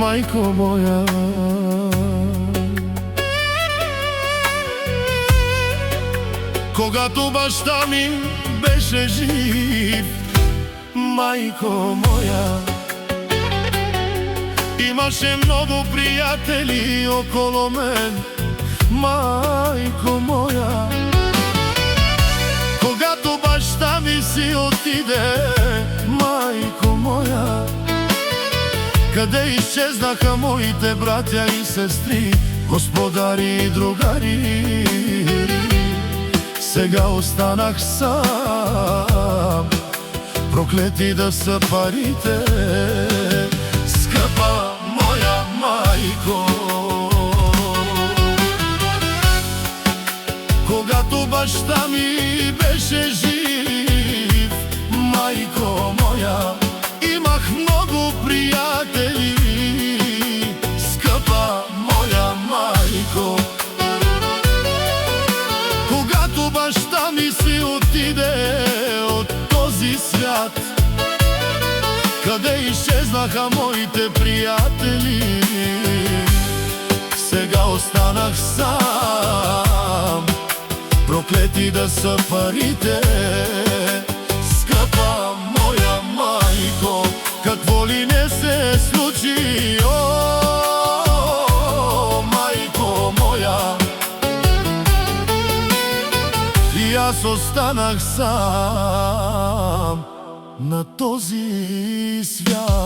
майко моя. Когато баща ми беше жив, майко моя, имаше много приятели около мен, майко моя. Когато баща ми си отиде, майко моя, къде изчезнаха моите братя и сестри, господари и другари? Сега останах сам, проклети да са парите, скъпа моя майко. Когато баща ми беше жив, майко моя, имах много приятели, скъпа моя майко. Когато баща ми си отиде от този свят, къде изчезнаха моите приятели? Сега останах сам, проклети да са парите, скъпа моя майко. Какво ли не се случи, о, майко моя? И аз останах сам на този свят.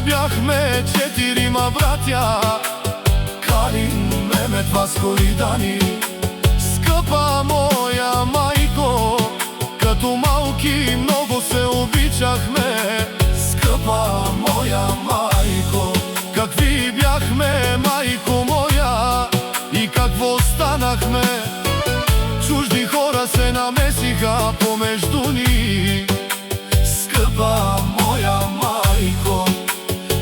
Бяхме четирима братя, Калин, Мемет, Васко и Дани. Скъпа моя майко, като малки много се обичахме. Скъпа моя майко, какви бяхме, майко моя, и какво станахме. Чужди хора се намесиха помежду ни. Скъпа моя майко,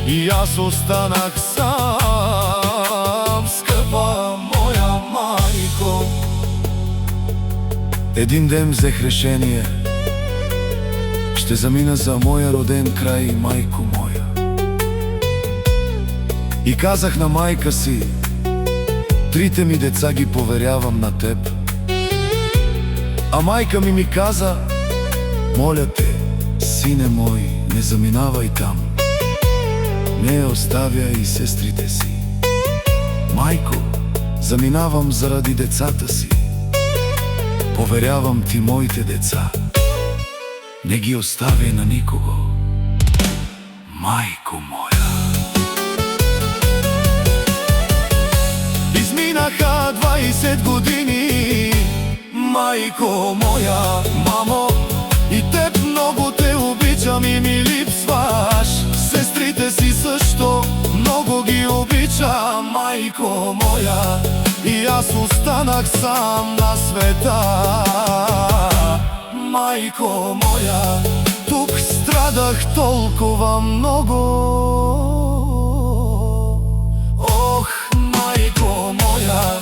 и аз останах сам, скъпа моя майко. Един ден взех решение, ще замина за моя роден край, майко моя. И казах на майка си: трите ми деца ги поверявам на теб. А майка ми каза: моля те, сине мой, не заминавай там, не оставя и сестрите си. Майко, заминавам заради децата си. Поверявам ти моите деца, не ги оставяй на никого, майко моя. Изминаха 20 години, майко моя. Мамо, и теб много те обичам и ми липсваш. Сестрите си също много ги обичам, майко моя. И аз останах сам на света, майко моя. Тук страдах толкова много, ох, майко моя.